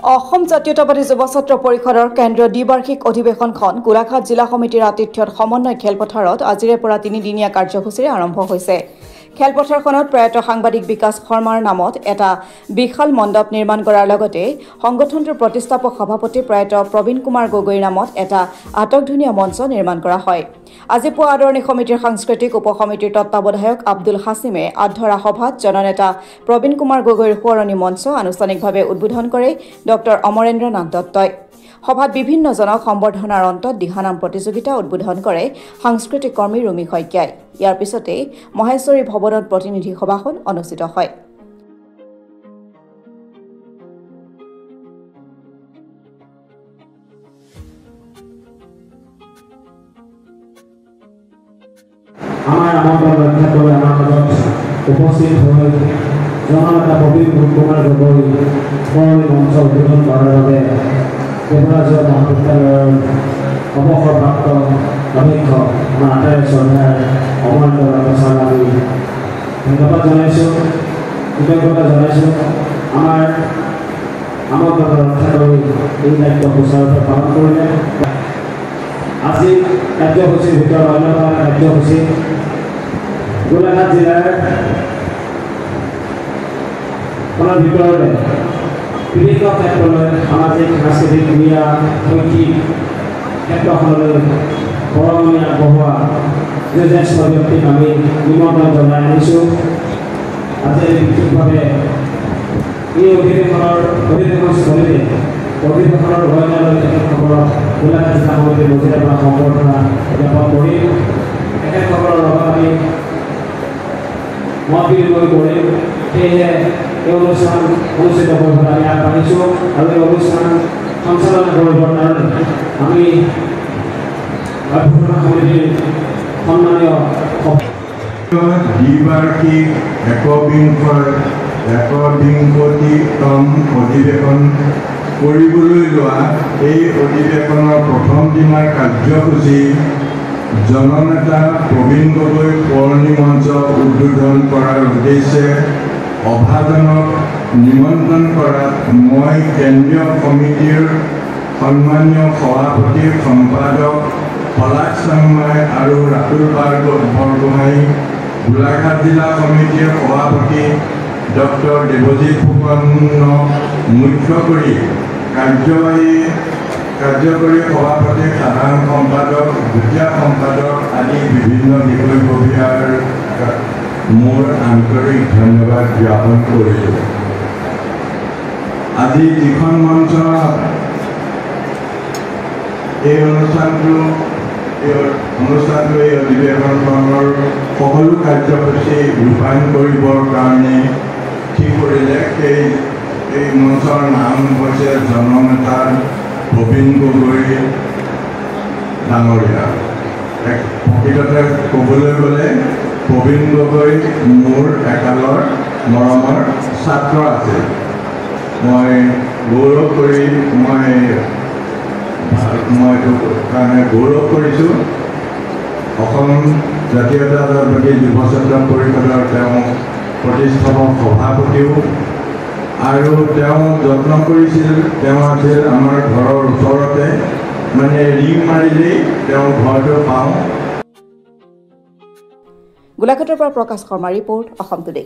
অসম জাতীয়তাবাদী যুৱ ছাত্ৰ পৰিষদৰ কেন্দ্ৰীয় দ্বিবাৰ্ষিক অধিৱেশনখন গোলাঘাট জিলা সমিতিৰ আতিথ্যত সমন্বয় খেলপথাৰত আজিৰে পৰা 3দিনীয়া কাৰ্যসূচীৰে আৰম্ভ হৈছে। খেলপথাৰখনত প্ৰয়াত সাংবাদিক বিকাশ শৰ্মাৰ নামত এটা বিশাল মণ্ডপ নিৰ্মাণ কৰাৰ লগতে সংগঠনটোৰ প্ৰতিষ্ঠাপক সভাপতি প্ৰয়াত প্ৰবীণ কুমাৰ গগৈৰ নামত এটা আটকধুনীয়া মঞ্চ নিৰ্মাণ কৰা হয়। আজি পুৱা আদৰণি সমিতিৰ সাংস্কৃতিক উপসমিতিৰ তত্ত্বাৱধায়ক আব্দুল হাছিমে আধৰা সভাত জননেতা প্ৰবীণ কুমাৰ গগৈৰ সোঁৱৰণী মঞ্চ আনুষ্ঠানিকভাৱে উদ্বোধন কৰে ডক্টৰ অমৰেন্দ্ৰ নাথ দত্তই। সভাত বিভিন্নজনক সম্বৰ্ধনাৰ অন্তত দিহানাম প্ৰতিযোগিতা উদ্বোধন কৰে সাংস্কৃতিক কৰ্মী ৰুমি শইকীয়াই। ইয়াৰ পিছতে মহেশ্বৰী ভৱনত প্ৰতিনিধি সভাখন অনুষ্ঠিত হয়। আমাৰ আমন্ত্ৰণ ৰক্ষা কৰি আমাৰ মাজত উপস্থিত হৈ জননেতা প্ৰবীণ কুমাৰ গগৈ সোঁৱৰণী মঞ্চ উদ্বোধন কৰাৰ বাবে দেৱৰাজ মহাবিদ্যালয়ৰ অৱসৰপ্ৰাপ্ত অধ্যক্ষ আমাৰ আটাইৰে শ্ৰদ্ধাৰ অমৰেন্দ্ৰ নাথ ছাৰক আমি ধন্যবাদ জনাইছোঁ, কৃতজ্ঞতা জনাইছোঁ। আমাৰ আমন্ত্ৰণ ৰক্ষা কৰি এই দায়িত্ব সুচাৰুৰূপে পালন কৰিলে। আজি কাৰ্যসূচীৰ ভিতৰত অন্যতম কাৰ্যসূচী গোলাঘাট জিলাৰ ভিতৰতে বিভিন্ন ক্ষেত্ৰলৈ সামাজিক সাংস্কৃতিক ক্ৰীড়া শৈক্ষিক ক্ষেত্ৰখনলৈ বৰঙণি আগবঢ়োৱা জ্যেষ্ঠ ব্যক্তিক আমি নিমন্ত্ৰণ জনাই আনিছোঁ। আজি বিশেষভাৱে এই অধিৱেশনস্থলীতে অধিৱেশনৰ ৰয়নালৈ তেখেতসকলক গোলাঘাট জিলা সমিতিৰ মজিয়াৰ পৰা সম্বৰ্ধনা জ্ঞাপন কৰি তেখেতসকলৰ লগত আমি মত বিনিময় কৰিম। সেয়েহে এই অনুষ্ঠান অনুষ্ঠিত কৰিবলৈ আমি আগবাঢ়িছোঁ আৰু এই অনুষ্ঠান সঞ্চালনা কৰিবৰ কাৰণে আমি অভ্যৰ্থনা সমিতিৰ সন্মানীয় দ্বিবাৰ্ষিক একবিংশতিতম অধিৱেশন কৰিবলৈ লোৱা এই অধিৱেশনৰ প্ৰথম দিনাৰ কাৰ্যসূচী জননেতা প্ৰবীণ গগৈ সোঁৱৰণী মঞ্চ উদ্বোধন কৰাৰ উদ্দেশ্যে অভাজনক নিমন্ত্ৰণ কৰাত মই কেন্দ্ৰীয় সমিতিৰ সন্মানীয় সভাপতি সম্পাদক পলাশ শৰ্মাই আৰু ৰাতুল বৰগোহাঁই, গোলাঘাট জিলা সমিতিৰ সভাপতি ডক্টৰ দেৱজিৎ ফুকনক মুখ্য কৰি কাৰ্যকৰী সভাপতি, সাধাৰণ সম্পাদক, যুটীয়া সম্পাদক আদি বিভিন্ন বিষয়ববীয়াৰ মোৰ আন্তৰিক ধন্যবাদ জ্ঞাপন কৰিছোঁ। আজি যিখন মঞ্চ এই অনুষ্ঠানটো এই অধিৱেশনখনৰ সকলো কাৰ্যসূচী ৰূপায়ণ কৰিবৰ কাৰণে ঠিক কৰিলে। এই মঞ্চৰ নাম হৈছে জননেতা প্ৰবীণ গগৈ ডাঙৰীয়া। প্ৰকৃততে ক'বলৈ গ'লে প্ৰবীণ গগৈ মোৰ একালৰ মৰমৰ ছাত্ৰ আছিল। মই গৌৰৱ কৰি মই এইটো কাৰণে গৌৰৱ কৰিছোঁ। অসম জাতীয়তাবাদী যুৱ ছাত্ৰ পৰিষদৰ তেওঁ প্ৰতিষ্ঠাপক সভাপতিও আৰু তেওঁ যত্ন কৰিছিল। তেওঁ আছিল আমাৰ ঘৰৰ ওচৰতে, মানে ৰিং মাৰিলেই তেওঁ ঘৰটো পাওঁ। গোলাঘাটৰ পৰা প্ৰকাশ শৰ্মা ৰিপৰ্ট, অসম টুডে।